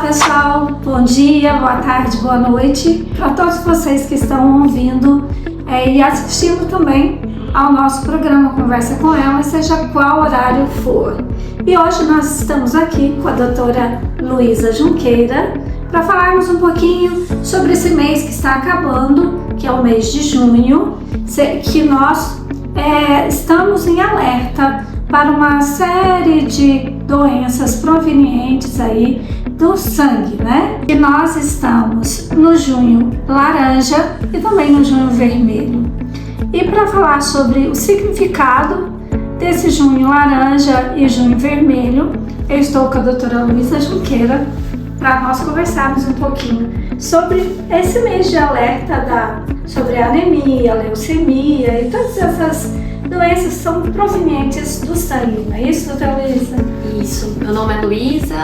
pessoal, bom dia, boa tarde, boa noite para todos vocês que estão ouvindo e assistindo também ao nosso programa Conversa com Ela, seja qual horário for. E hoje nós estamos aqui com a doutora Luísa Junqueira para falarmos um pouquinho sobre esse mês que está acabando, que é o mês de junho, que nós estamos em alerta para uma série de doenças provenientes aí do sangue, né? E nós estamos no junho laranja e também no junho vermelho. E para falar sobre o significado desse junho laranja e junho vermelho, eu estou com a doutora Luísa Junqueira para nós conversarmos um pouquinho sobre esse mês de alerta sobre a anemia, a leucemia e todas essas doenças são provenientes do sangue, não é isso, doutora Luísa? Isso, meu nome é Luísa,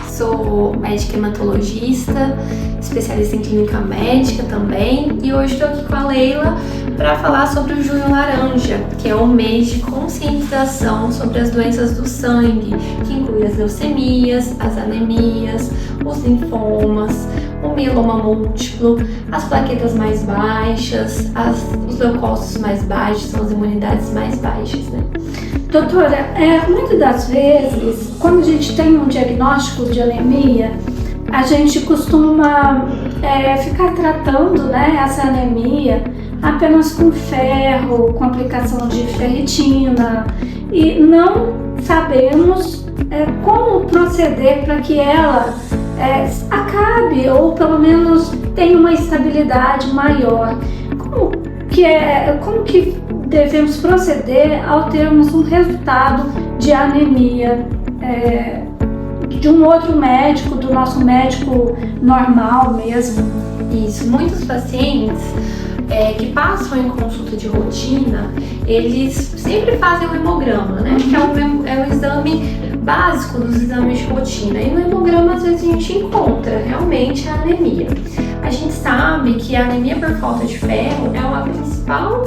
sou médica hematologista, especialista em clínica médica também, e hoje estou aqui com a Leila para falar sobre o junho laranja, que é o mês de conscientização sobre as doenças do sangue, que inclui as leucemias, as anemias, os linfomas, o mieloma múltiplo, as plaquetas mais baixas, os leucócitos mais baixos, são as imunidades mais baixas, né? Doutora, muitas das vezes, quando a gente tem um diagnóstico de anemia, a gente costuma ficar tratando, né, essa anemia apenas com ferro, com aplicação de ferritina, e não sabemos como proceder para que ela acabe ou pelo menos tenha uma estabilidade maior. Como que devemos proceder ao termos um resultado de anemia de um outro médico, do nosso médico normal mesmo? Isso, muitos pacientes que passam em consulta de rotina, eles sempre fazem o hemograma, né? Que é o exame básico dos exames de rotina. E no hemograma, às vezes, a gente encontra realmente a anemia. A gente sabe que a anemia por falta de ferro é a principal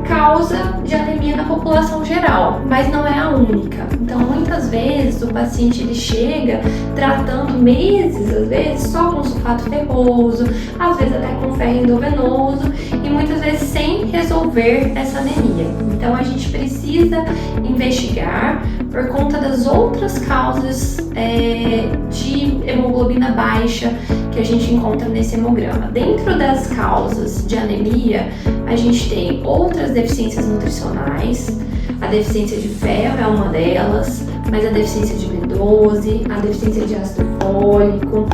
causa de anemia na população geral, mas não é a única. Então, muitas vezes, o paciente ele chega tratando meses, às vezes, só com sulfato ferroso, às vezes até com ferro endovenoso, e muitas vezes sem resolver essa anemia. Então, a gente precisa investigar por conta das outras causas de hemoglobina baixa que a gente encontra nesse hemograma. Dentro das causas de anemia, a gente tem outras deficiências nutricionais. A deficiência de ferro é uma delas, mas a deficiência de B12, a deficiência de ácido fólico,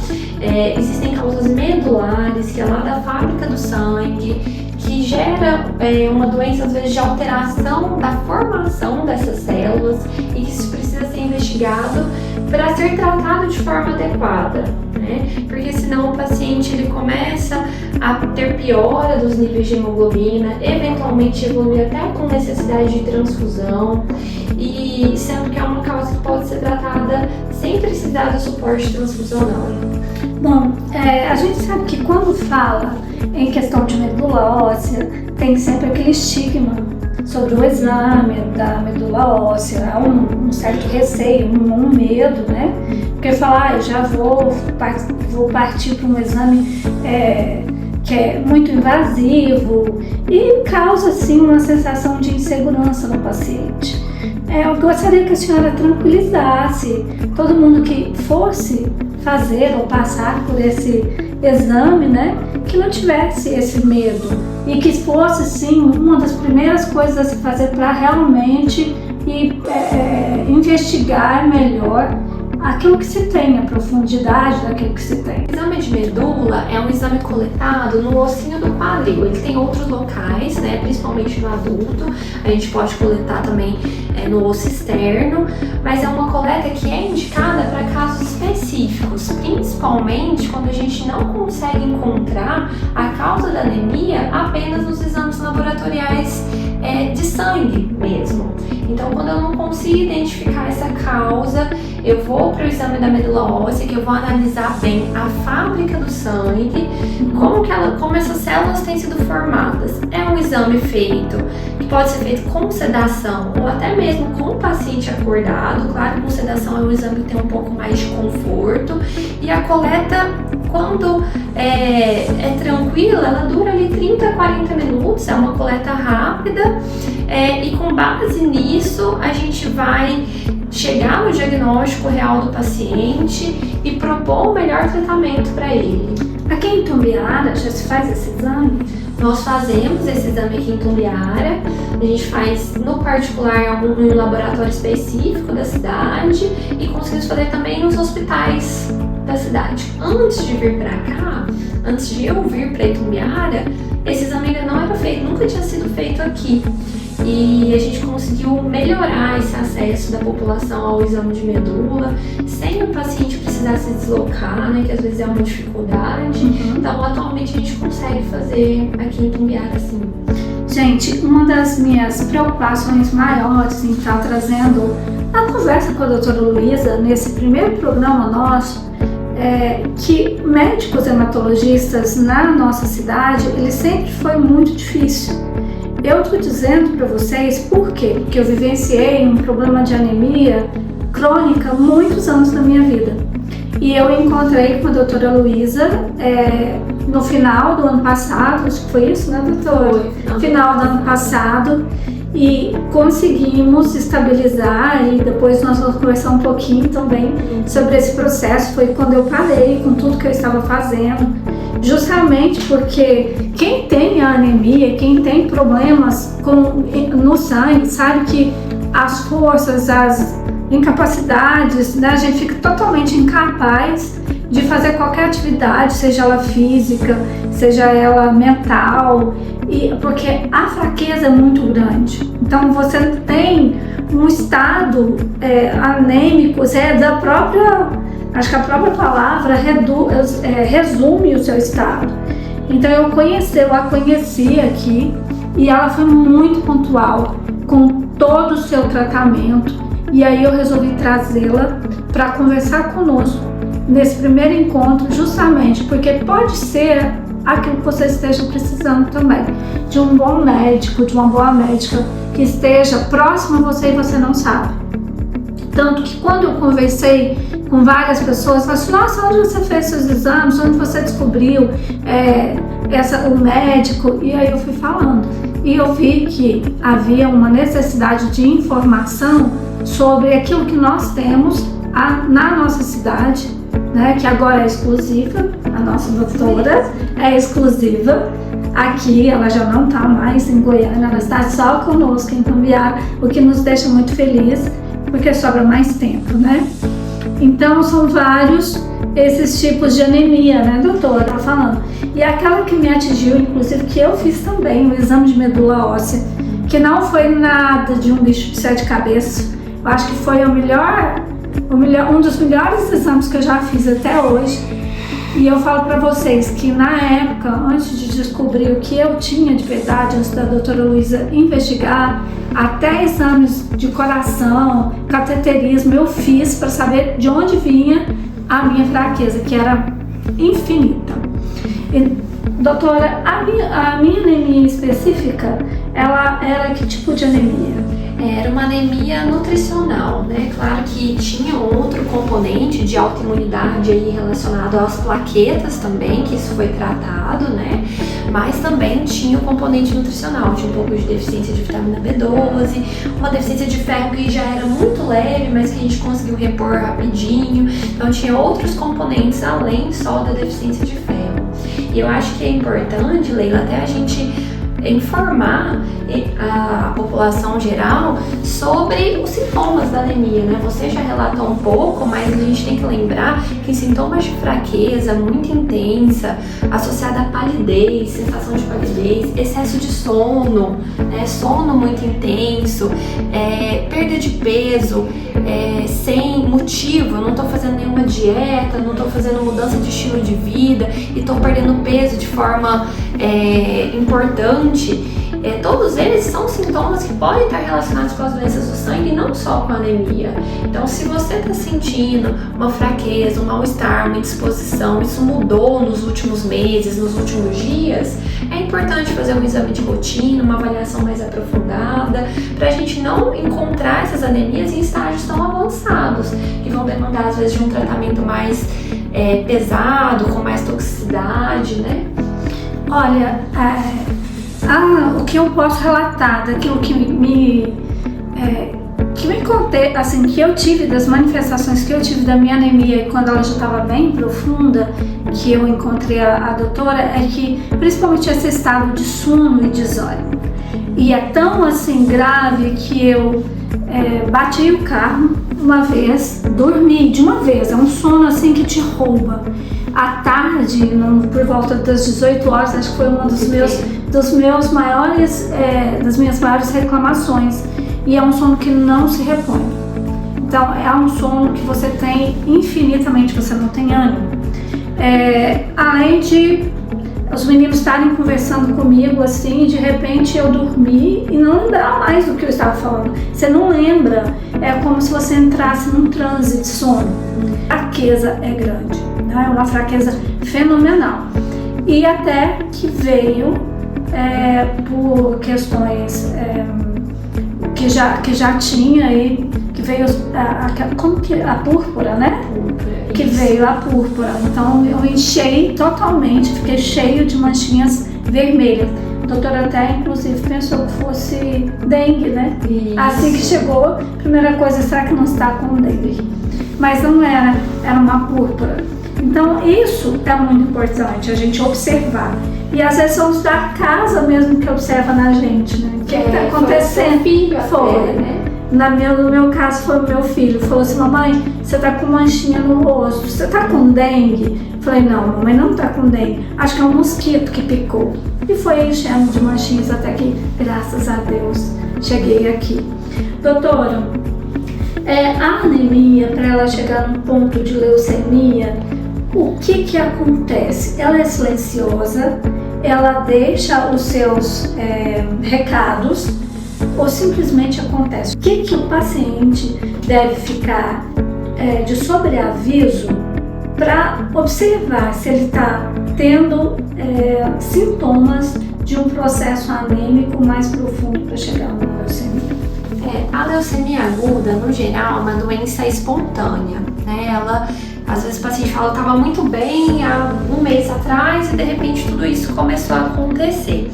existem causas medulares, que é lá da fábrica do sangue, que gera uma doença, às vezes, de alteração da formação dessas células, e que isso precisa ser investigado para ser tratado de forma adequada, né? Porque senão o paciente ele começa a ter piora dos níveis de hemoglobina, eventualmente evolui até com necessidade de transfusão, e sendo que é uma causa que pode ser tratada sem precisar do suporte transfusional. Bom, a gente sabe que quando fala em questão de medula óssea, tem sempre aquele estigma sobre o exame da medula óssea, há um certo receio, um medo, né? Porque falar, já vou partir para um exame que é muito invasivo e causa, assim, uma sensação de insegurança no paciente. Eu gostaria que a senhora tranquilizasse todo mundo que fosse fazer ou passar por esse exame, né, que não tivesse esse medo e que fosse, sim, uma das primeiras coisas a se fazer para realmente investigar melhor aquilo que se tem, a profundidade daquilo que se tem. O exame de medula é um exame coletado no ossinho do quadril. Ele tem outros locais, né, principalmente no adulto. A gente pode coletar também no osso externo, mas é uma coleta que é indicada para casos específicos, principalmente quando a gente não consegue encontrar a causa da anemia apenas nos exames laboratoriais de sangue mesmo. Então, quando eu não consigo identificar essa causa, eu vou para o exame da medula óssea, que eu vou analisar bem a fábrica do sangue, como essas células têm sido formadas. É um exame feito, que pode ser feito com sedação ou até mesmo com o paciente acordado. Claro, com sedação é um exame que tem um pouco mais de conforto. E a coleta, quando é tranquila, ela dura ali 30 a 40 minutos, é uma coleta rápida. E com base nisso, a gente vai chegar no diagnóstico real do paciente e propor o melhor tratamento para ele. Aqui em Itumbiara já se faz esse exame? Nós fazemos esse exame aqui em Itumbiara, a gente faz no particular em um laboratório específico da cidade e conseguimos fazer também nos hospitais da cidade. Antes de vir para cá, antes de eu vir para Itumbiara, esse exame ainda não era feito, nunca tinha sido feito aqui. E a gente conseguiu melhorar esse acesso da população ao exame de medula, sem o paciente precisar se deslocar, né, que às vezes é uma dificuldade. Então, atualmente a gente consegue fazer aqui em Itumbiara, sim. Gente, uma das minhas preocupações maiores em estar trazendo a conversa com a doutora Luísa nesse primeiro programa nosso é que médicos hematologistas na nossa cidade, ele sempre foi muito difícil. Eu estou dizendo para vocês por quê? Porque eu vivenciei um problema de anemia crônica muitos anos da minha vida. E eu encontrei com a doutora Luísa no final do ano passado, acho que foi isso, né, doutora? Foi. Final do ano passado, e conseguimos estabilizar, e depois nós vamos conversar um pouquinho também sobre esse processo. Foi quando eu parei com tudo que eu estava fazendo, justamente porque quem tem a anemia, quem tem problemas no sangue, sabe que as forças, as incapacidades, né, a gente fica totalmente incapaz de fazer qualquer atividade, seja ela física, seja ela mental, porque a fraqueza é muito grande. Então você tem um estado anêmico, da própria, acho que a própria palavra resume o seu estado. Então eu a conheci aqui e ela foi muito pontual com todo o seu tratamento, e aí eu resolvi trazê-la para conversar conosco nesse primeiro encontro, justamente porque pode ser aquilo que você esteja precisando também, de um bom médico, de uma boa médica que esteja próximo a você e você não sabe. Tanto que quando eu conversei com várias pessoas, falei assim: nossa, onde você fez seus exames, onde você descobriu o médico? E aí eu fui falando, e eu vi que havia uma necessidade de informação sobre aquilo que nós temos na nossa cidade, né, que agora é exclusiva, a nossa doutora é exclusiva aqui, ela já não está mais em Goiânia, ela está só conosco em Itumbiara, o que nos deixa muito feliz, porque sobra mais tempo, né? Então são vários esses tipos de anemia, né, doutora? Tá falando. E aquela que me atingiu, inclusive, que eu fiz também, o exame de medula óssea, que não foi nada de um bicho de 7 cabeças, eu acho que foi um dos melhores exames que eu já fiz até hoje. E eu falo para vocês que na época, antes de descobrir o que eu tinha de verdade, antes da doutora Luísa investigar, até exames de coração, cateterismo, eu fiz para saber de onde vinha a minha fraqueza, que era infinita. E, doutora, a minha anemia específica, ela era que tipo de anemia? Era uma anemia nutricional, né? Claro que tinha outro componente de autoimunidade aí relacionado às plaquetas também, que isso foi tratado, né? Mas também tinha o componente nutricional, tinha um pouco de deficiência de vitamina B12, uma deficiência de ferro que já era muito leve, mas que a gente conseguiu repor rapidinho. Então tinha outros componentes além só da deficiência de ferro. E eu acho que é importante, Leila, até a gente informar a população geral sobre os sintomas da anemia, né? Você já relatou um pouco, mas a gente tem que lembrar que sintomas de fraqueza muito intensa, associada a palidez, sensação de palidez, excesso de sono, né? Sono muito intenso, perda de peso, sem motivo, eu não estou fazendo nenhuma dieta, não estou fazendo mudança de estilo de vida e estou perdendo peso de forma importante. todos eles são sintomas que podem estar relacionados com as doenças do sangue, não só com a anemia. Então, se você está sentindo uma fraqueza, um mal-estar, uma indisposição, isso mudou nos últimos meses, nos últimos dias, é importante fazer um exame de rotina, uma avaliação mais aprofundada, para a gente não encontrar essas anemias em estágios tão avançados, que vão demandar às vezes de um tratamento mais pesado, com mais toxicidade, né? Olha, o que eu posso relatar daquilo que me contei, assim, que eu tive, das manifestações que eu tive da minha anemia quando ela já estava bem profunda, que eu encontrei a doutora, é que principalmente esse estado de sono e desânimo. E é tão assim grave que eu bati o carro uma vez, dormi de uma vez, é um sono assim que te rouba. À tarde, por volta das 18 horas, acho que foi uma das minhas maiores reclamações. E é um sono que não se repõe. Então, é um sono que você tem infinitamente, você não tem ânimo. Além de os meninos estarem conversando comigo assim, e de repente eu dormi e não lembrar mais do que eu estava falando. Você não lembra, é como se você entrasse num transe de sono. A fraqueza é grande, né? É uma fraqueza fenomenal. E até que veio por questões que já tinha aí, que veio a púrpura, né? Que veio a púrpura. Então eu inchei totalmente, fiquei cheio de manchinhas vermelhas. A doutora até inclusive pensou que fosse dengue, né? Isso. Assim que chegou, primeira coisa, será que não está com dengue? Mas não era uma púrpura. Então isso é muito importante, a gente observar. E às vezes são os da casa mesmo que observa na gente, né? O que está acontecendo? Foi, né? No meu caso foi o meu filho, falou assim: mamãe, você tá com manchinha no rosto, você tá com dengue? Falei: não, mamãe não tá com dengue, acho que é um mosquito que picou. E foi enchendo de manchinhas até que, graças a Deus, cheguei aqui. Doutora, a anemia, para ela chegar no ponto de leucemia, o que acontece? Ela é silenciosa, ela deixa os seus recados, ou simplesmente acontece? O que o paciente deve ficar de sobreaviso para observar se ele está tendo sintomas de um processo anêmico mais profundo para chegar a uma leucemia? A leucemia aguda, no geral, é uma doença espontânea, né? Ela, às vezes o paciente fala: eu estava muito bem há um mês atrás e de repente tudo isso começou a acontecer.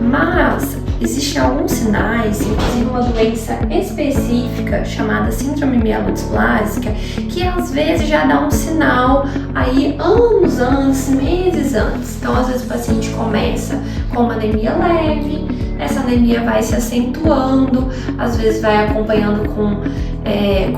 Mas existem alguns sinais, inclusive uma doença específica chamada síndrome mielodisplásica, que às vezes já dá um sinal aí anos antes, meses antes. Então, às vezes o paciente começa com uma anemia leve, essa anemia vai se acentuando, às vezes vai acompanhando com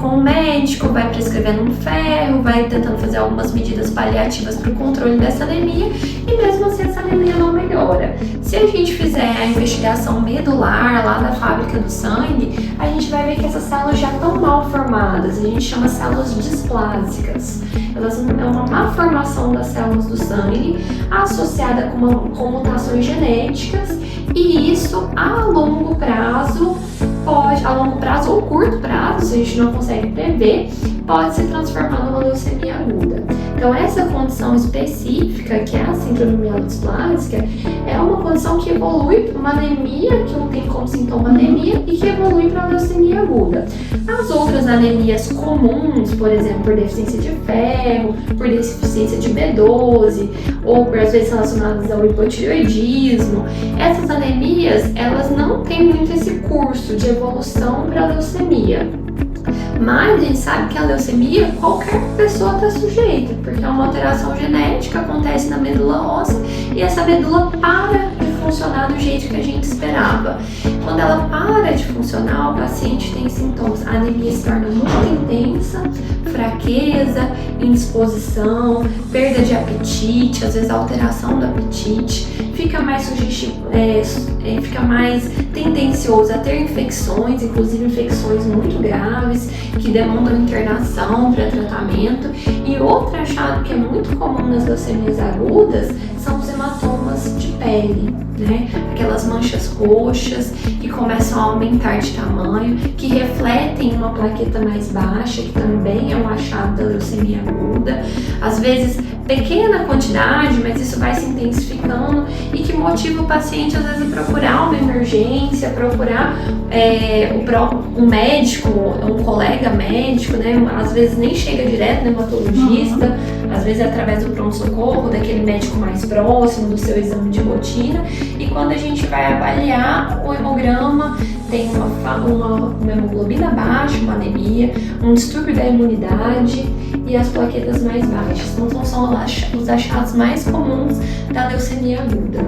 o médico, vai prescrevendo um ferro, vai tentando fazer algumas medidas paliativas para o controle dessa anemia, e mesmo assim essa anemia não melhora. Se a gente fizer a investigação medular lá da fábrica do sangue, a gente vai ver que essas células já estão mal formadas, a gente chama células displásicas. Elas é uma má formação das células do sangue associada com mutações genéticas, e isso a longo prazo ou curto prazo, se a gente não consegue prever, pode se transformar numa leucemia aguda. Então, essa condição específica, que é a síndrome mielodisplásica, é uma condição que evolui para uma anemia, que não tem como sintoma anemia, e que evolui para uma leucemia aguda. As outras anemias comuns, por exemplo, por deficiência de ferro, por deficiência de B12, ou por às vezes relacionadas ao hipotireoidismo, essas anemias, elas não têm muito esse curso de evolução para a leucemia. Mas a gente sabe que a leucemia qualquer pessoa está sujeita, porque é uma alteração genética, acontece na medula óssea e essa medula para de funcionar do jeito que a gente esperava. Quando ela para de funcionar, o paciente tem sintomas. A anemia se torna muito intensa, fraqueza, indisposição, perda de apetite, às vezes alteração do apetite, fica mais fica mais tendencioso a ter infecções, inclusive infecções muito graves, que demandam internação para tratamento. E outro achado que é muito comum nas leucemias agudas são os hematomas problemas de pele, né? Aquelas manchas roxas que começam a aumentar de tamanho, que refletem uma plaqueta mais baixa, que também é um achado da leucemia aguda. Às vezes, pequena quantidade, mas isso vai se intensificando e que motiva o paciente às vezes a procurar uma emergência, procurar um médico, um colega médico, né? Às vezes nem chega direto no hematologista, às vezes é através do pronto-socorro, daquele médico mais próximo do seu exame de rotina. E quando a gente vai avaliar o hemograma, tem uma hemoglobina baixa, uma anemia, um distúrbio da imunidade e as plaquetas mais baixas. Então são os achados mais comuns da leucemia aguda.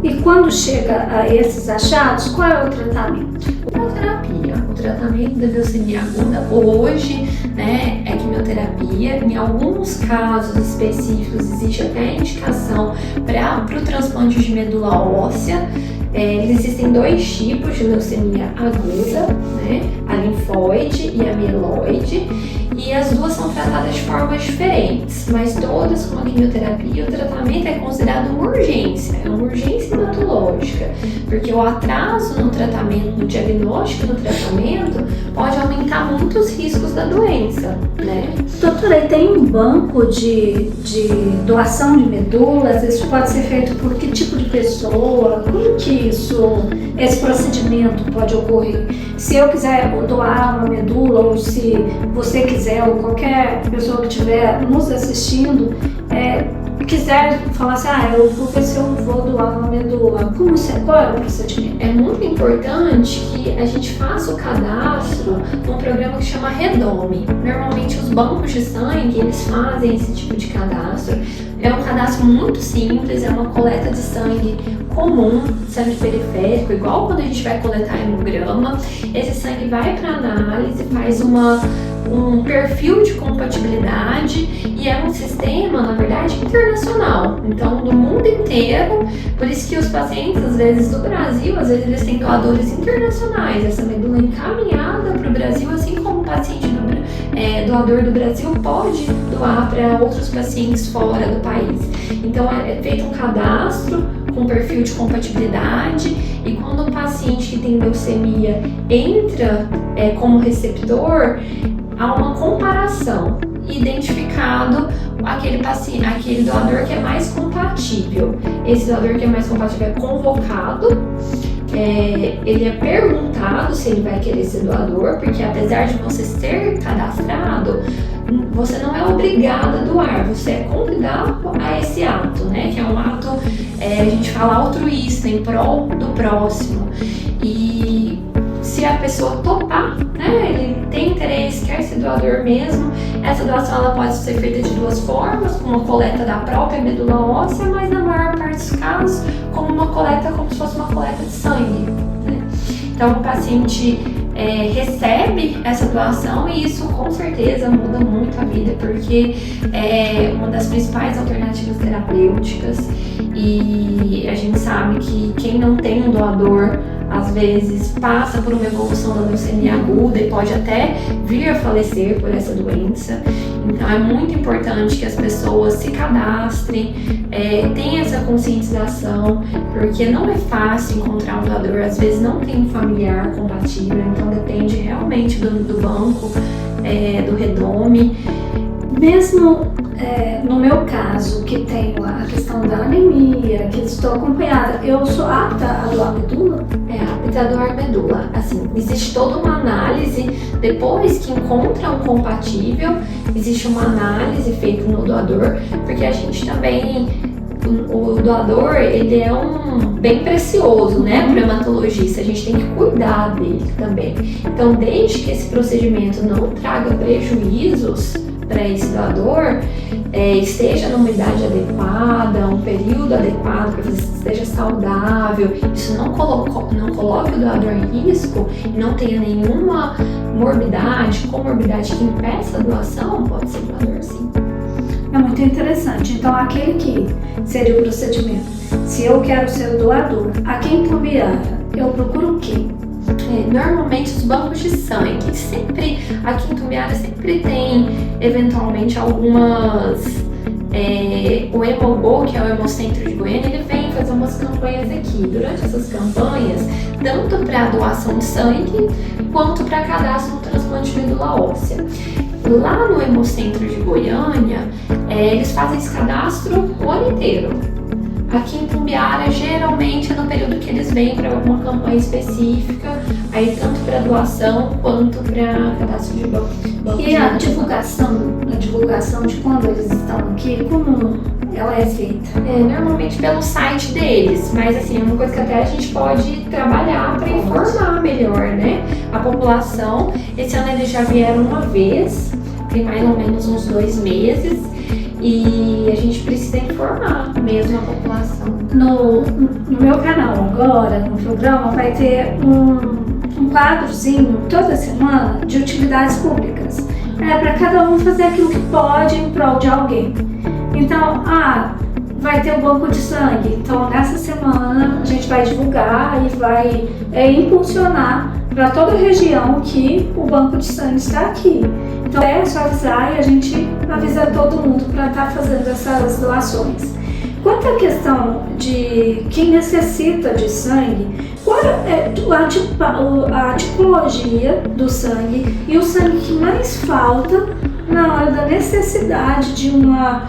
E quando chega a esses achados, qual é o tratamento? Quimioterapia. O tratamento da leucemia aguda hoje, né, é quimioterapia. Em alguns casos específicos existe até a indicação para o transplante de medula óssea. Existem dois tipos de leucemia aguda, né? A linfóide e a mieloide, e as duas são tratadas de formas diferentes, mas todas com a quimioterapia. O tratamento é considerado uma urgência, é uma urgência hematológica, porque o atraso no tratamento, no diagnóstico do tratamento, pode aumentar muito os riscos da doença, né? Doutora, e tem um banco de doação de medulas? Isso pode ser feito por que tipo de pessoa? Como que esse procedimento pode ocorrer? Se eu quiser doar uma medula, ou se você quiser, ou qualquer pessoa que estiver nos assistindo, quiser falar assim, eu vou ver se eu vou doar uma medula, qual é o procedimento? É muito importante que a gente faça o cadastro num programa que chama Redome. Normalmente os bancos de sangue, eles fazem esse tipo de cadastro. É um cadastro muito simples, é uma coleta de sangue comum, sangue periférico, igual quando a gente vai coletar hemograma. Esse sangue vai para análise, faz um perfil de compatibilidade e é um sistema, na verdade, internacional. Então, do mundo inteiro, por isso que os pacientes, às vezes do Brasil, às vezes eles têm doadores internacionais. Essa medula é encaminhada para o Brasil, assim como o paciente doador do Brasil pode doar para outros pacientes fora do país. Então, é feito um cadastro com perfil de compatibilidade, e quando o paciente que tem leucemia entra como receptor, há uma comparação, identificado aquele doador que é mais compatível. Esse doador que é mais compatível é convocado, ele é perguntado se ele vai querer ser doador, porque apesar de você ser cadastrado, você não é obrigado a doar, você é convidado a esse ato, né? Que é um ato, a gente fala altruísta, em prol do próximo. E se a pessoa topar, né, ele tem interesse, quer ser doador mesmo, essa doação ela pode ser feita de duas formas, com uma coleta da própria medula óssea, mas na maior parte dos casos, como se fosse uma coleta de sangue, né? Então o paciente recebe essa doação e isso com certeza muda muito a vida, porque é uma das principais alternativas terapêuticas, e a gente sabe que quem não tem um doador às vezes passa por uma evolução da leucemia aguda e pode até vir a falecer por essa doença. Então é muito importante que as pessoas se cadastrem, tenham essa conscientização, porque não é fácil encontrar um doador, às vezes não tem um familiar compatível, então depende realmente do banco, do Redome. Mesmo no meu caso, que tenho a questão da anemia, que estou acompanhada, eu sou apta a doar medula? Apta a doar medula. Assim, existe toda uma análise, depois que encontra um compatível, existe uma análise feita no doador, porque a gente também, o doador, ele é um bem precioso, né, para o hematologista, a gente tem que cuidar dele também. Então, desde que esse procedimento não traga prejuízos para esse doador, esteja numa idade adequada, um período adequado, para que esteja saudável, isso não coloque o doador em risco e não tenha nenhuma comorbidade que impeça a doação, pode ser doador sim. É muito interessante. Então, aquele que seria o procedimento, se eu quero ser o doador, a quem encaminhar, eu procuro o quê? Normalmente os bancos de sangue, aqui em Tumbiara sempre tem eventualmente algumas o Hemogol, que é o Hemocentro de Goiânia, ele vem fazer umas campanhas aqui. Durante essas campanhas, tanto para doação de sangue, quanto para cadastro no transplante de medula óssea. Lá no Hemocentro de Goiânia, eles fazem esse cadastro o ano inteiro. Aqui em Tumbiara, geralmente é no período que eles vêm para alguma campanha específica, aí tanto para doação quanto para cadastro de banco. E a divulgação de quando eles estão aqui, como ela é feita? Normalmente pelo site deles, mas assim, é uma coisa que até a gente pode trabalhar para informar melhor, né? A população. Esse ano eles já vieram uma vez, tem mais ou menos uns 2 meses. E a gente precisa informar mesmo a população. No meu canal agora, no programa, vai ter um quadrozinho toda semana de utilidades públicas. Para cada um fazer aquilo que pode em prol de alguém. Então, vai ter o banco de sangue. Então, nessa semana, a gente vai divulgar e vai impulsionar para toda a região que o banco de sangue está aqui. Então é só avisar e a gente avisa todo mundo para estar fazendo essas doações. Quanto à questão de quem necessita de sangue, qual é a tipologia do sangue e o sangue que mais falta na hora da necessidade de uma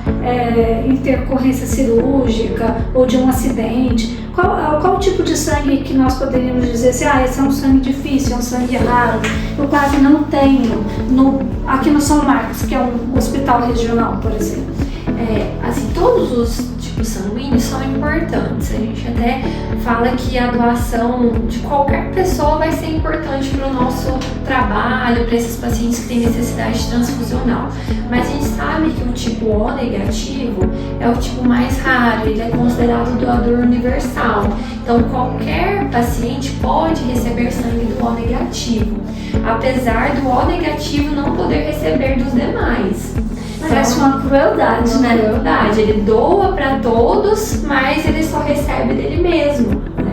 intercorrência cirúrgica ou de um acidente? Qual tipo de sangue que nós poderíamos dizer assim, esse é um sangue difícil, é um sangue raro, eu quase não tenho aqui no São Marcos, que é um hospital regional, por exemplo? Assim, todos os tipos sanguíneos são importantes. A gente até fala que a doação de qualquer pessoa vai ser importante para o nosso trabalho, para esses pacientes que têm necessidade transfusional. Mas a gente sabe que o tipo O negativo é o tipo mais raro, ele é considerado doador universal. Então, qualquer paciente pode receber sangue do O negativo, apesar do O negativo não poder receber dos demais. Parece uma crueldade, né? Crueldade. Ele doa para todos, mas ele só recebe dele mesmo, né?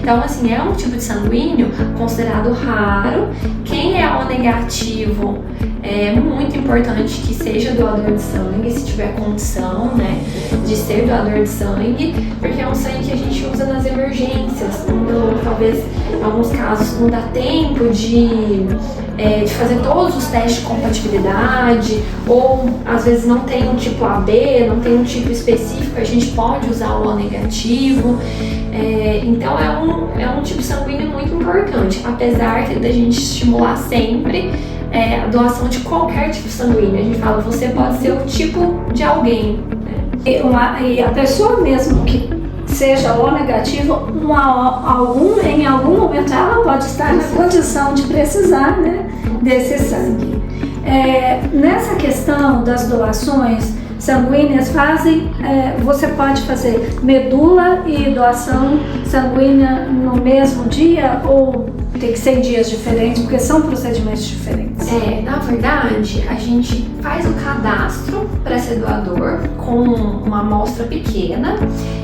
Então, assim, é um tipo de sanguíneo considerado raro. Quem é O negativo, é muito importante que seja doador de sangue, se tiver condição, né, de ser doador de sangue, porque é um sangue que a gente usa nas emergências, quando talvez em alguns casos não dá tempo de fazer todos os testes de compatibilidade, ou às vezes não tem um tipo AB, não tem um tipo específico, a gente pode usar o O negativo. Então é um tipo sanguíneo muito importante, apesar da gente estimular sempre a doação de qualquer tipo sanguíneo. A gente fala, você pode ser o tipo de alguém, né? E a pessoa mesmo que seja O negativo, em algum momento ela pode estar na condição de precisar, né, desse sangue. Nessa questão das doações sanguíneas, você pode fazer medula e doação sanguínea no mesmo dia ou tem que ser em dias diferentes, porque são procedimentos diferentes? Na verdade, a gente faz o cadastro para ser doador com uma amostra pequena,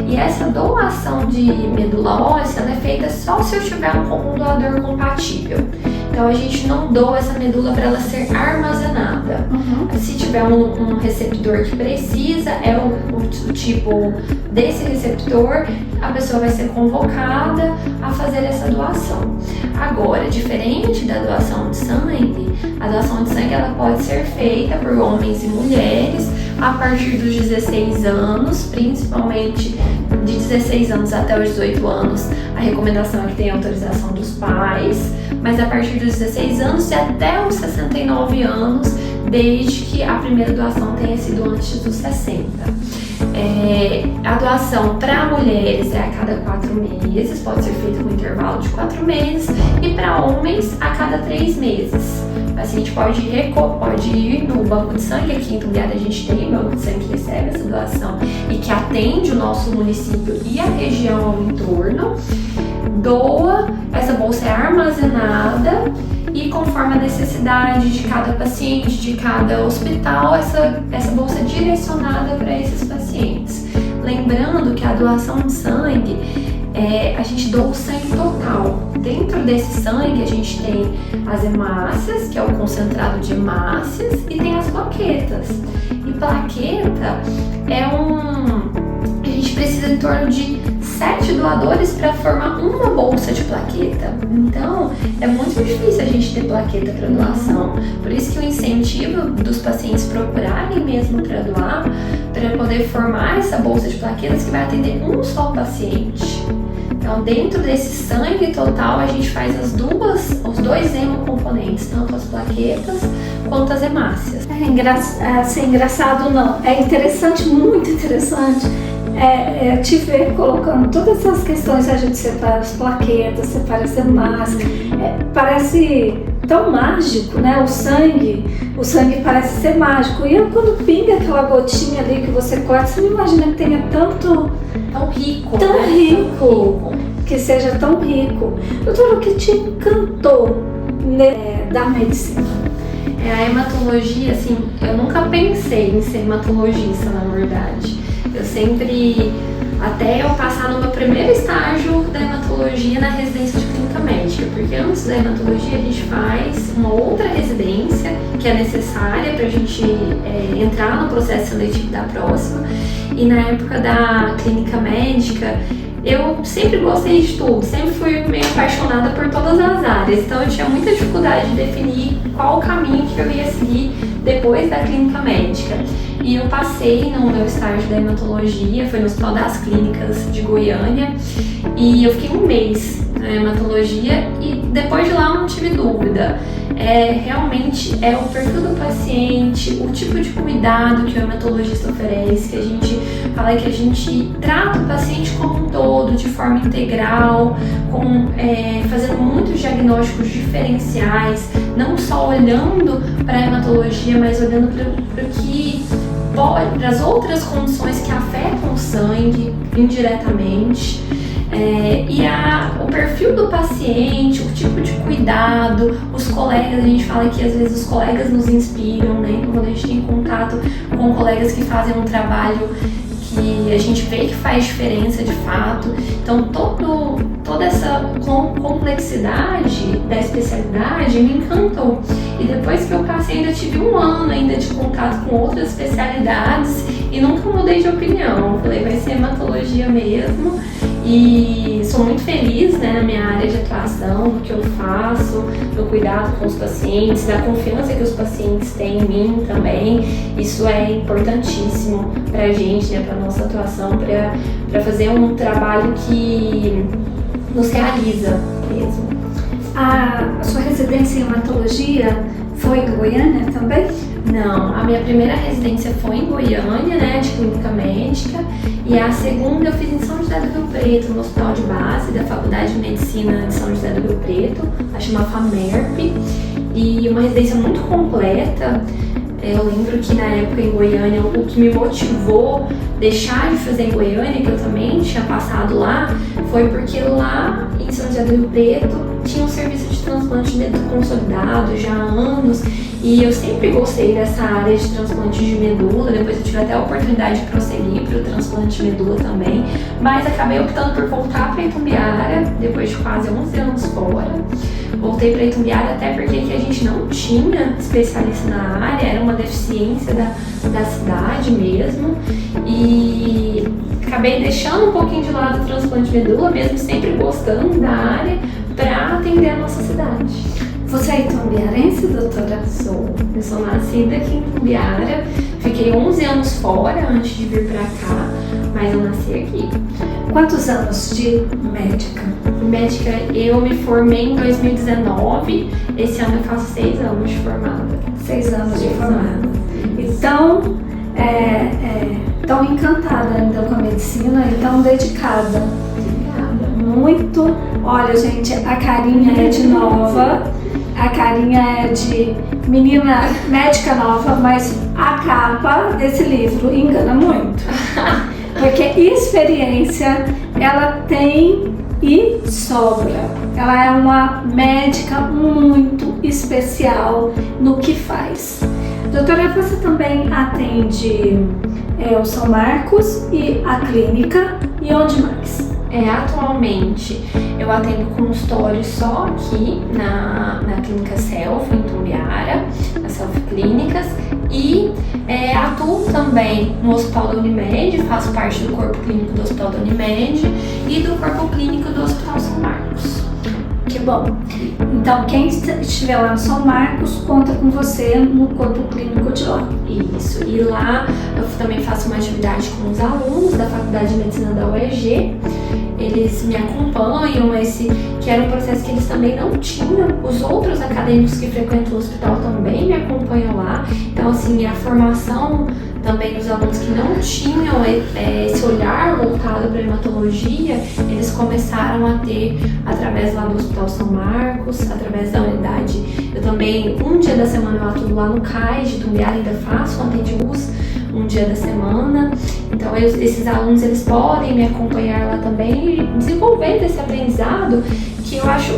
e essa doação de medula óssea é feita só se eu tiver um doador compatível. Então a gente não doa essa medula para ela ser armazenada. Se tiver um receptor que precisa, o tipo desse receptor, a pessoa vai ser convocada a fazer essa doação. Agora, diferente da doação de sangue, a doação de sangue ela pode ser feita por homens e mulheres a partir dos 16 anos, principalmente de 16 anos até os 18 anos. A recomendação é que tenha autorização dos pais, mas a partir dos 16 anos e até os 69 anos, desde que a primeira doação tenha sido antes dos 60. A doação para mulheres é a cada 4 meses, pode ser feita com intervalo de 4 meses, e para homens a cada 3 meses. O paciente pode ir no banco de sangue. Aqui em Tumbiara a gente tem banco de sangue que recebe essa doação e que atende o nosso município e a região ao entorno. Doa, essa bolsa é armazenada e conforme a necessidade de cada paciente, de cada hospital, essa bolsa é direcionada para esses pacientes. Lembrando que a doação de sangue a gente doa o sangue total. Dentro desse sangue a gente tem as hemácias, que é o concentrado de hemácias, e tem as plaquetas. E plaqueta a gente precisa em torno de 7 doadores para formar uma bolsa de plaqueta. Então, é muito difícil a gente ter plaqueta para doação. Por isso que o incentivo dos pacientes procurarem mesmo para doar, para poder formar essa bolsa de plaquetas que vai atender um só paciente. Então, dentro desse sangue total, a gente faz os dois hemocomponentes, tanto as plaquetas quanto as hemácias. Engraçado não, é interessante, muito interessante. Te ver colocando todas essas questões, a gente separa as plaquetas, separa as hemácias, parece tão mágico, né? O sangue parece ser mágico. E quando pinga aquela gotinha ali que você corta, você não imagina que tenha tão rico, que seja tão rico. Doutora, o que te encantou da medicina? A hematologia, assim, eu nunca pensei em ser hematologista, na verdade. Eu sempre, até eu passar no meu primeiro estágio da hematologia na residência de clínica médica, porque antes da hematologia a gente faz uma outra residência que é necessária para a gente entrar no processo seletivo da próxima. E na época da clínica médica, eu sempre gostei de tudo, sempre fui meio apaixonada por todas as áreas, então eu tinha muita dificuldade de definir qual o caminho que eu ia seguir depois da clínica médica. E eu passei no meu estágio da hematologia, foi no Hospital das Clínicas de Goiânia, e eu fiquei um mês na hematologia e depois de lá eu não tive dúvida. Realmente é o perfil do paciente, o tipo de cuidado que o hematologista oferece, que a gente fala que a gente trata o paciente como um todo, de forma integral, fazendo muitos diagnósticos diferenciais, não só olhando para a hematologia, mas olhando para as outras condições que afetam o sangue indiretamente. O perfil do paciente, o tipo de cuidado, os colegas, a gente fala que às vezes os colegas nos inspiram, né? Quando a gente tem contato com colegas que fazem um trabalho que a gente vê que faz diferença de fato. Então toda essa complexidade da especialidade me encantou. E depois que eu passei, ainda tive um ano ainda de contato com outras especialidades e nunca mudei de opinião. Falei, vai ser hematologia mesmo. E sou muito feliz, né, na minha área de atuação, no que eu faço, no cuidado com os pacientes, na confiança que os pacientes têm em mim também. Isso é importantíssimo pra gente, né, pra nossa atuação, pra fazer um trabalho que nos realiza mesmo. A sua residência em hematologia foi em Goiânia também? Não, a minha primeira residência foi em Goiânia, né, de clínica médica, e a segunda eu fiz em São José do Rio Preto, no hospital de base da Faculdade de Medicina de São José do Rio Preto, a chama FAMERP, e uma residência muito completa. Eu lembro que na época em Goiânia, o que me motivou deixar de fazer em Goiânia, que eu também tinha passado lá, foi porque lá em São José do Rio Preto tinha um serviço de transplante de medula consolidado já há anos, e eu sempre gostei dessa área de transplante de medula. Depois eu tive até a oportunidade de prosseguir para o transplante de medula também, mas acabei optando por voltar para Itumbiara, depois de quase 11 anos fora. Voltei para Itumbiara até porque a gente não tinha especialista na área, era uma deficiência da cidade mesmo, e acabei deixando um pouquinho de lado o transplante de medula, mesmo sempre gostando da área, para atender a nossa cidade. Você é itumbiarense, doutora? Eu sou nascida aqui em Itumbiara, fiquei 11 anos fora antes de vir para cá, mas eu nasci aqui. Quantos anos de médica? Médica, eu me formei em 2019, esse ano eu faço 6 anos de formada. 6 anos de formada. Então, tão encantada ainda com a medicina e tão dedicada. Muito. Olha, gente, a carinha é de nova, a carinha é de menina médica nova, mas a capa desse livro engana muito. Porque experiência ela tem e sobra. Ela é uma médica muito especial no que faz. Doutora, você também atende o São Marcos e a clínica, e onde mais? Atualmente eu atendo consultório só aqui na Clínica Self, em Tumbiara, na Self Clínicas, e atuo também no Hospital da Unimed, faço parte do corpo clínico do Hospital da Unimed e do corpo clínico do Hospital São Marcos. Que bom. Então, quem estiver lá no São Marcos, conta com você no corpo clínico de lá. Isso. E lá eu também faço uma atividade com os alunos da Faculdade de Medicina da UEG. Eles me acompanham, que era um processo que eles também não tinham. Os outros acadêmicos que frequentam o hospital também me acompanham lá. Então, assim, a formação também dos alunos que não tinham esse olhar voltado para a hematologia, eles começaram a ter através lá do Hospital São Marcos, através da unidade. Eu também, um dia da semana eu atuo lá no CAIS de Tumbiara, ainda faço um atendimos um dia da semana. Então esses alunos eles podem me acompanhar lá também e desenvolver esse aprendizado que eu acho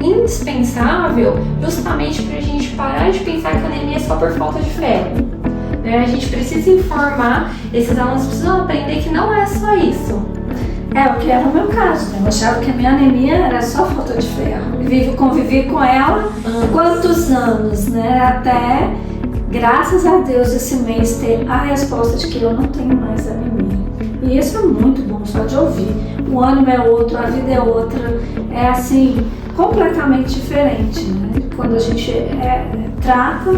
indispensável justamente para a gente parar de pensar que a anemia é só por falta de ferro. A gente precisa informar, esses alunos precisam aprender que não é só isso. O que era o meu caso, né? Eu achava que a minha anemia era só falta de ferro. Convivi com ela quantos anos, né? Até, graças a Deus, esse mês ter a resposta de que eu não tenho mais anemia. E isso é muito bom só de ouvir. O ânimo é outro, a vida é outra. É assim, completamente diferente, né? Quando a gente trata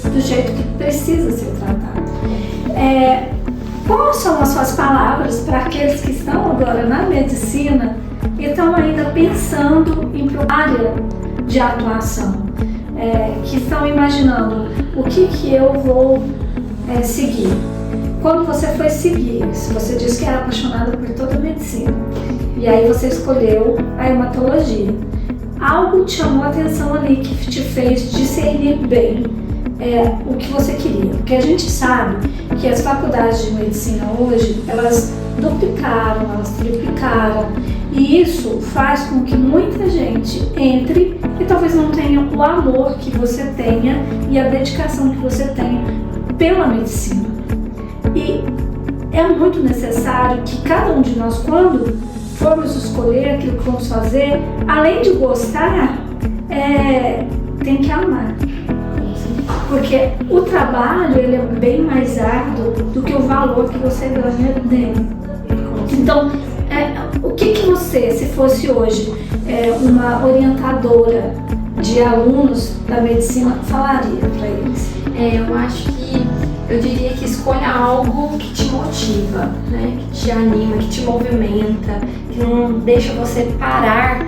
do jeito que precisa ser tratado. Quais são as suas palavras para aqueles que estão agora na medicina e estão ainda pensando em área de atuação, que estão imaginando o que eu vou seguir? Quando você foi seguir, se você disse que era apaixonada por toda a medicina e aí você escolheu a hematologia, algo te chamou a atenção ali que te fez discernir bem o que você queria, porque a gente sabe que as faculdades de medicina hoje, elas duplicaram, elas triplicaram, e isso faz com que muita gente entre e talvez não tenha o amor que você tenha e a dedicação que você tenha pela medicina. E é muito necessário que cada um de nós, quando formos escolher aquilo que vamos fazer, além de gostar, tem que amar. Porque o trabalho ele é bem mais árduo do que o valor que você ganha dele. Então, o que você, se fosse hoje uma orientadora de alunos da medicina, falaria para eles? Eu diria que escolha algo que te motiva, né? Que te anima, que te movimenta, que não deixa você parar,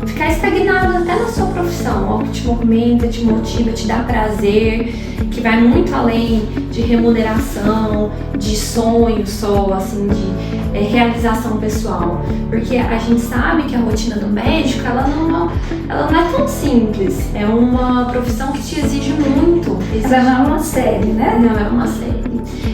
ficar estagnado até na sua profissão, algo que te movimenta, te motiva, te dá prazer, que vai muito além de remuneração, de sonho só, assim, de realização pessoal. Porque a gente sabe que a rotina do médico, ela não é tão simples, é uma profissão que te exige muito. Ela não é uma série, né? Não é uma série.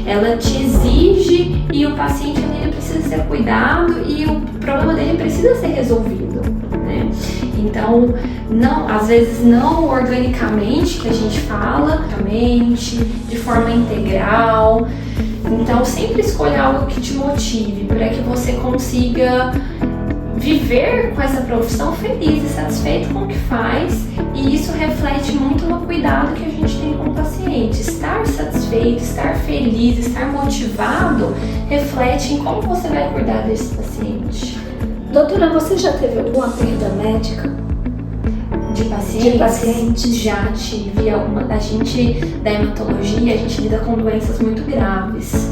Ela te exige e o paciente ele precisa ser cuidado e o problema dele precisa ser resolvido, né? Então, às vezes não organicamente que a gente fala, de forma integral. Então, sempre escolha algo que te motive para que você consiga viver com essa profissão feliz e satisfeito com o que faz, e isso reflete muito no cuidado que a gente tem com o paciente. Estar satisfeito, estar feliz, estar motivado reflete em como você vai cuidar desse paciente. Doutora, você já teve alguma perda médica? De pacientes? pacientes? Já tive alguma. A gente, da hematologia, a gente lida com doenças muito graves.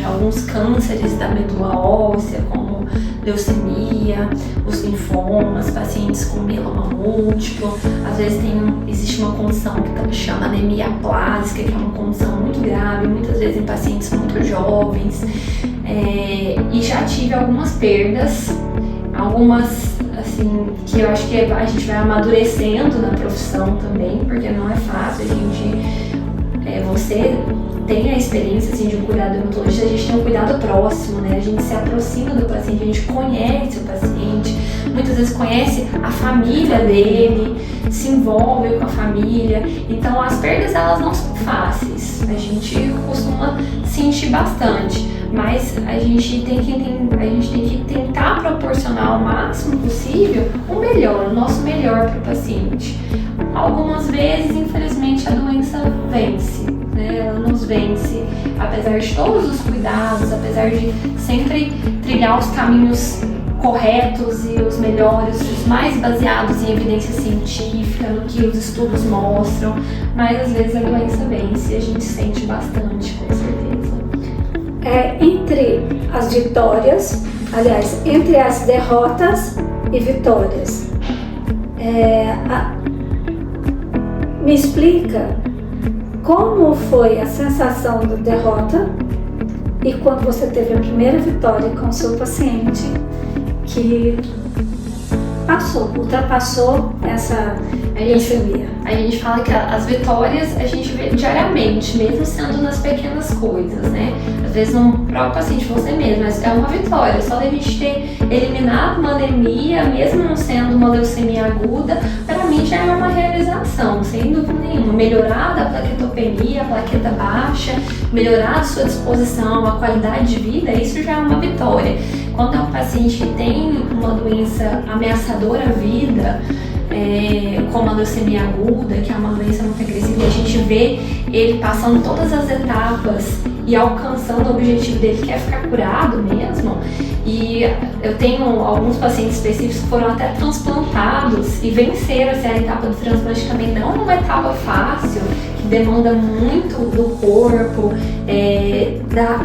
Alguns cânceres da medula óssea, como leucemia, os linfomas, pacientes com mieloma múltiplo. Às vezes existe uma condição que chama anemia aplásica, que é uma condição muito grave, muitas vezes em pacientes muito jovens. E já tive algumas perdas, algumas assim, que eu acho que a gente vai amadurecendo na profissão também, porque não é fácil. Você tem a experiência assim, de um cuidado hematologista, a gente tem um cuidado fica próximo, né? A gente se aproxima do paciente, a gente conhece o paciente, muitas vezes conhece a família dele, se envolve com a família. Então as perdas, elas não são fáceis, a gente costuma sentir bastante, mas a gente tem que tentar proporcionar o máximo possível o melhor, o nosso melhor para o paciente. Algumas vezes, infelizmente, a doença vence, né? Ela nos vence, apesar de todos os cuidados, apesar de sempre trilhar os caminhos corretos e os melhores, os mais baseados em evidência científica, no que os estudos mostram, mas às vezes a doença vence e a gente sente bastante, com certeza. Entre as vitórias, aliás, entre as derrotas e vitórias, me explica como foi a sensação da derrota e quando você teve a primeira vitória com o seu paciente que ultrapassou essa leucemia. A gente fala que as vitórias a gente vê diariamente, mesmo sendo nas pequenas coisas, né? Às vezes no próprio paciente, você mesmo, mas é uma vitória. Só da gente ter eliminado uma anemia, mesmo não sendo uma leucemia aguda, para mim já é uma realização, sem dúvida nenhuma. Melhorar a plaquetopenia, a plaqueta baixa, melhorar a sua disposição, a qualidade de vida, isso já é uma vitória. Quando é um paciente que tem uma doença ameaçadora à vida, como a leucemia aguda, que é uma doença muito agressiva, e a gente vê ele passando todas as etapas e alcançando o objetivo dele, que é ficar curado mesmo. E eu tenho alguns pacientes específicos que foram até transplantados e venceram a etapa do transplante também. Não é uma etapa fácil, que demanda muito do corpo,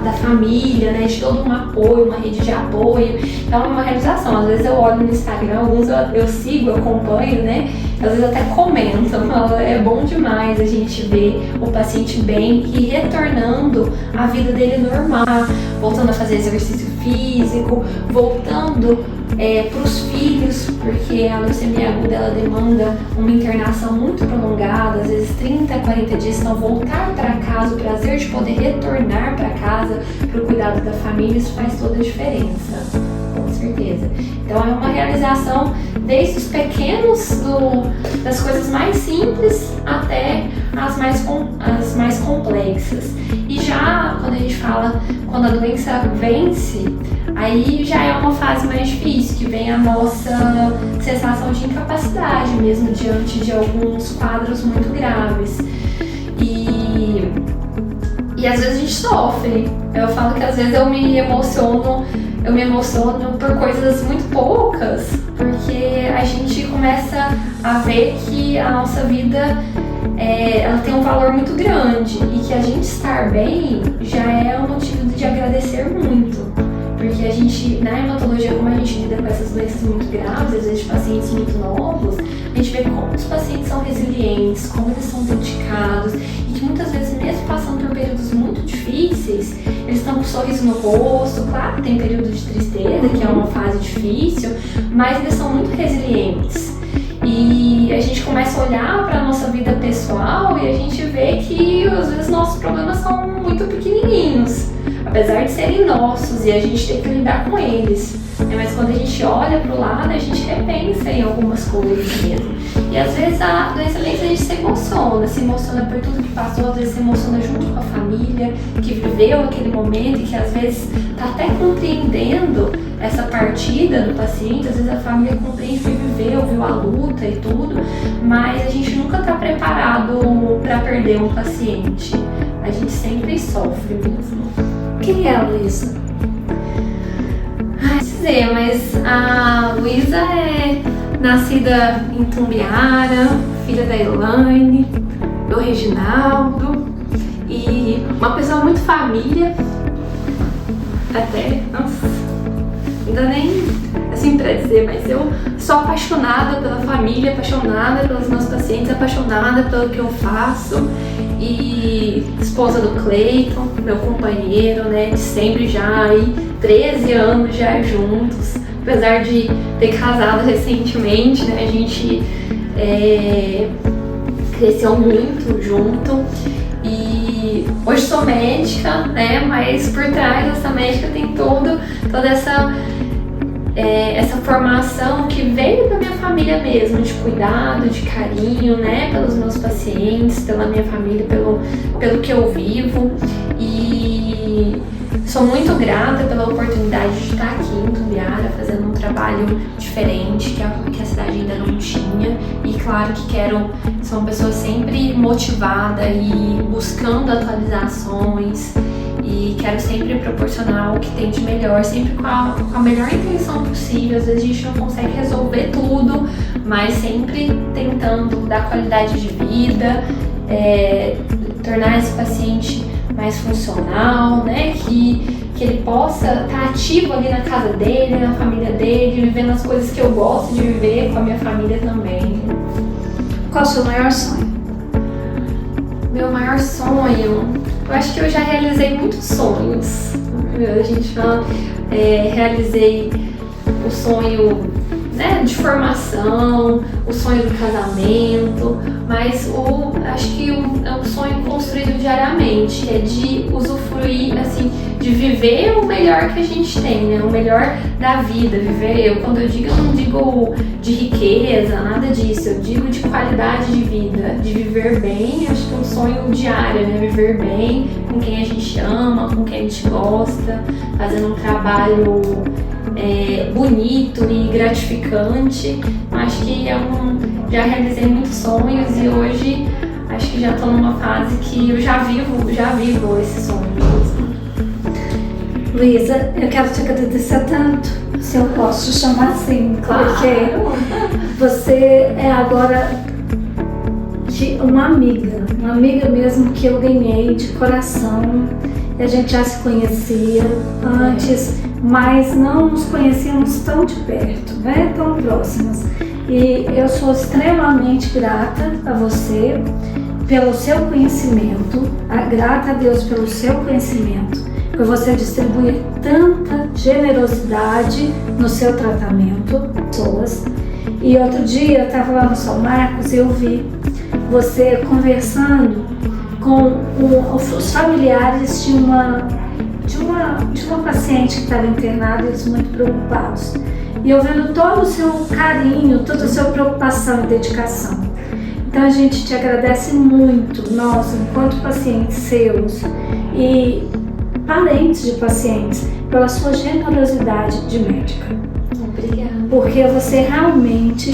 da família, né, de todo um apoio, uma rede de apoio. Então é uma realização. Às vezes eu olho no Instagram, alguns eu sigo, eu acompanho, né? Às vezes até comentam, é bom demais a gente ver o paciente bem e retornando à vida dele normal, voltando a fazer exercício físico, voltando para os filhos, porque a leucemia aguda ela demanda uma internação muito prolongada, às vezes 30, 40 dias, então voltar para casa, o prazer de poder retornar para casa, para o cuidado da família, isso faz toda a diferença, com certeza. Então é uma realização desde os pequenos, das coisas mais simples até as mais complexas. E já quando a gente fala, quando a doença vence, aí já é uma fase mais difícil, que vem a nossa sensação de incapacidade mesmo diante de alguns quadros muito graves. E às vezes a gente sofre. Eu falo que às vezes eu me emociono por coisas muito poucas, porque a gente começa a ver que a nossa vida ela tem um valor muito grande e que a gente estar bem já é um motivo de agradecer muito. Porque a gente, na hematologia, como a gente lida com essas doenças muito graves, às vezes de pacientes muito novos, a gente vê como os pacientes são resilientes, como eles são dedicados e que muitas vezes, mesmo passando por períodos muito difíceis, eles estão com um sorriso no rosto. Claro que tem período de tristeza, que é uma fase difícil, mas eles são muito resilientes. E a gente começa a olhar para a nossa vida pessoal e a gente vê que às vezes nossos problemas são muito pequenininhos, apesar de serem nossos e a gente tem que lidar com eles. Mas quando a gente olha para o lado, a gente repensa em algumas coisas mesmo. E às vezes a doença vem, a gente se emociona por tudo que passou, às vezes se emociona junto com a família que viveu aquele momento e que às vezes está até compreendendo essa partida do paciente. Às vezes a família compreende que viveu, viu a luta e tudo, mas a gente nunca está preparado para perder um paciente. A gente sempre sofre mesmo. Quem é a Luísa? Dizer, mas a Luísa é nascida em Tumbiara, filha da Elaine, do Reginaldo, e uma pessoa muito família, até, nossa, ainda nem assim pra dizer, mas eu sou apaixonada pela família, apaixonada pelos meus pacientes, apaixonada pelo que eu faço. E esposa do Cleiton, meu companheiro, né, de sempre já aí, 13 anos já juntos, apesar de ter casado recentemente, né, a gente cresceu muito junto. E hoje hoje sou médica, né? Mas por trás dessa médica tem toda essa formação que veio da minha família mesmo, de cuidado, de carinho, né? Pelos meus pacientes, pela minha família, pelo que eu vivo. E sou muito grata pela oportunidade de estar aqui em Tumbiara, fazendo um trabalho diferente, que a cidade ainda não tinha. E claro que sou uma pessoa sempre motivada e buscando atualizações. E quero sempre proporcionar o que tem de melhor, sempre com a melhor intenção possível. Às vezes a gente não consegue resolver tudo, mas sempre tentando dar qualidade de vida, tornar esse paciente mais funcional, né? Que ele possa estar ativo ali na casa dele, na família dele, vivendo as coisas que eu gosto de viver com a minha família também. Qual o seu maior sonho? Meu maior sonho, eu acho que eu já realizei muitos sonhos. A gente fala, realizei o sonho, né, de formação, o sonho do casamento, mas acho que é um sonho construído diariamente, é de usufruir, assim, de viver o melhor que a gente tem, né, o melhor da vida, quando eu não digo de riqueza, nada disso, eu digo de qualidade de vida, de viver bem. Acho que é um sonho diário, né, viver bem com quem a gente ama, com quem a gente gosta, fazendo um trabalho bonito e gratificante. Acho que já realizei muitos sonhos e hoje acho que já estou numa fase que eu já vivo esse sonho mesmo. Luísa, eu quero te agradecer tanto, se eu posso te chamar assim, Claro. Porque você é agora uma amiga mesmo que eu ganhei de coração. A gente já se conhecia antes, mas não nos conhecíamos tão de perto, né? Tão próximas. E eu sou extremamente grata a você pelo seu conhecimento, grata a Deus pelo seu conhecimento, por você distribuir tanta generosidade no seu tratamento, pessoas. E outro dia eu estava lá no São Marcos e eu vi você conversando com os familiares de uma paciente que estava internada, eles muito preocupados. E eu vendo todo o seu carinho, toda a sua preocupação e dedicação. Então a gente te agradece muito, nós, enquanto pacientes seus e parentes de pacientes, pela sua generosidade de médica. Obrigada. Porque você realmente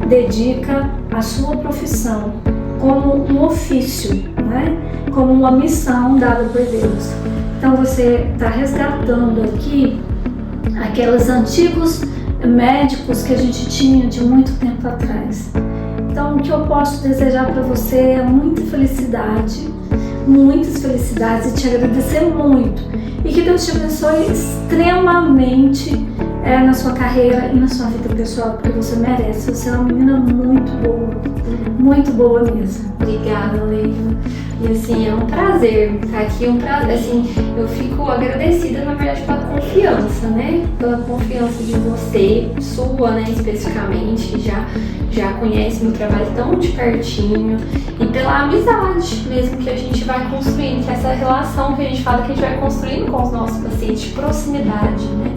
dedica a sua profissão como um ofício, né? Como uma missão dada por Deus. Então você está resgatando aqui aqueles antigos médicos que a gente tinha de muito tempo atrás. Então o que eu posso desejar para você é muitas felicidades e te agradecer muito. E que Deus te abençoe extremamente na sua carreira e na sua vida pessoal, porque você merece. Você é uma menina muito boa mesmo. Obrigada, Leila. E assim, é um prazer estar aqui, assim, eu fico agradecida, na verdade, pela confiança, né? Pela confiança de você, sua, né, especificamente, que já conhece meu trabalho tão de pertinho, e pela amizade mesmo que a gente vai construindo, que essa relação que a gente fala que a gente vai construindo com os nossos pacientes, de proximidade, né?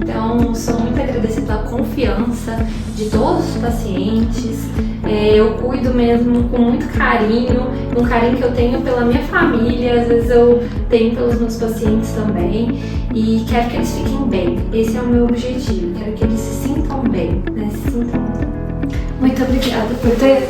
Então, sou muito agradecida pela confiança de todos os pacientes. Eu cuido mesmo com muito carinho, um carinho que eu tenho pela minha família, às vezes eu tenho pelos meus pacientes também. E quero que eles fiquem bem. Esse é o meu objetivo. Quero que eles se sintam bem, né? Se sintam bem. Muito obrigada por ter